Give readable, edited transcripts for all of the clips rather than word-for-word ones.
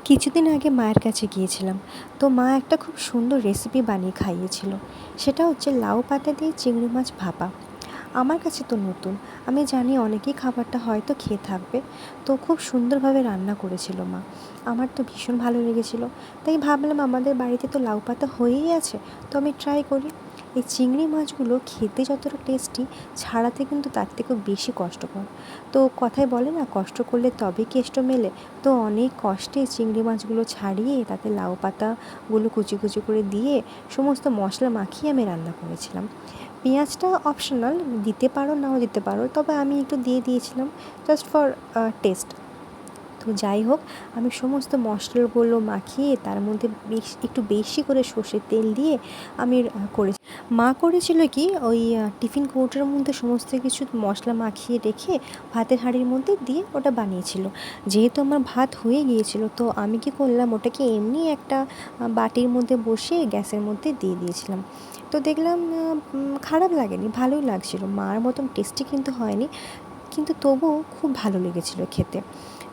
কিছুদিন আগে মায়ের কাছে গিয়েছিলাম। তো মা একটা খুব সুন্দর রেসিপি বানিয়ে খাইয়েছিল। সেটা হচ্ছে লাউ পাতা দিয়ে চিংড়ি মাছ ভাপা। আমার কাছে তো নতুন। আমি জানি অনেকেই খাবারটা হয়তো খেয়ে থাকবে। তো খুব সুন্দরভাবে রান্না করেছিল মা। আমার তো ভীষণ ভালো লেগেছিল। তাই ভাবলাম আমাদের বাড়িতে তো লাউ পাতা হয়েই আছে, তো আমি ট্রাই করি। এই চিংড়ি মাছগুলো খেতে যতটা টেস্টি, ছাড়াতে কিন্তু তার থেকেও বেশি কষ্টকর। তো কথায় বলে না, কষ্ট করলে তবেই কেষ্ট মেলে। তো অনেক কষ্টে চিংড়ি মাছগুলো ছাড়িয়ে তাতে লাউ পাতাগুলো কুচি কুচি করে দিয়ে সমস্ত মশলা মাখিয়ে আমি রান্না করেছিলাম। পেঁয়াজটা অপশনাল, দিতে পারো নাও দিতে পারো, তবে আমি একটু দিয়ে দিয়েছিলাম জাস্ট ফর টেস্ট। তো যাই হোক, আমি সমস্ত মশলাগুলো মাখিয়ে তার মধ্যে একটু বেশি করে সর্ষের তেল দিয়ে আমি করেছি। মা করেছিল কি, ওই টিফিন কৌটোর মধ্যে সমস্ত কিছু মশলা মাখিয়ে রেখে ভাতের হাঁড়ির মধ্যে দিয়ে ওটা বানিয়েছিল। যেহেতু আমার ভাত হয়ে গিয়েছিল, তো আমি কি করলাম, ওটাকে এমনি একটা বাটির মধ্যে বসিয়ে গ্যাসের মধ্যে দিয়ে দিয়েছিলাম। তো দেখলাম খারাপ লাগেনি, ভালোই লাগছিল। মার মতন টেস্টি কিন্তু হয়নি, কিন্তু তবুও খুব ভালো লেগেছিল খেতে।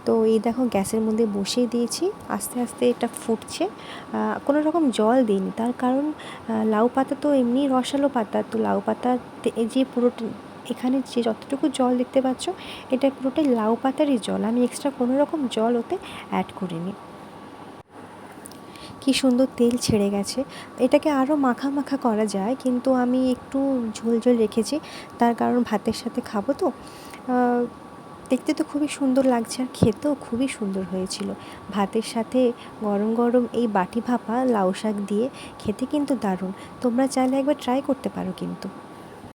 তো এই দেখো, গ্যাসের মধ্যে বসিয়ে দিয়েছি, আস্তে আস্তে এটা ফুটছে। কোনো রকম জল দিইনি, তার কারণ লাউ পাতা তো এমনি রসালো পাতা, তো লাউ পাতাতে এই যে পুরোটা এখানে যে যতটুকু জল দেখতে পাচ্ছ, এটা পুরোটাই লাউ পাতারই জল। আমি এক্সট্রা কোনো রকম জল ওতে অ্যাড করিনি। কী সুন্দর তেল ছেড়ে গেছে। এটাকে আরও মাখা মাখা করা যায়, কিন্তু আমি একটু ঝোল ঝোল রেখেছি, তার কারণ ভাতের সাথে খাবো তো। দেখতে তো খুবই সুন্দর লাগছে, আর খেতেও খুবই সুন্দর হয়েছিল। ভাতের সাথে গরম গরম এই বাটি ভাপা লাউ শাক দিয়ে খেতে কিন্তু দারুণ। তোমরা চাইলে একবার ট্রাই করতে পারো কিন্তু।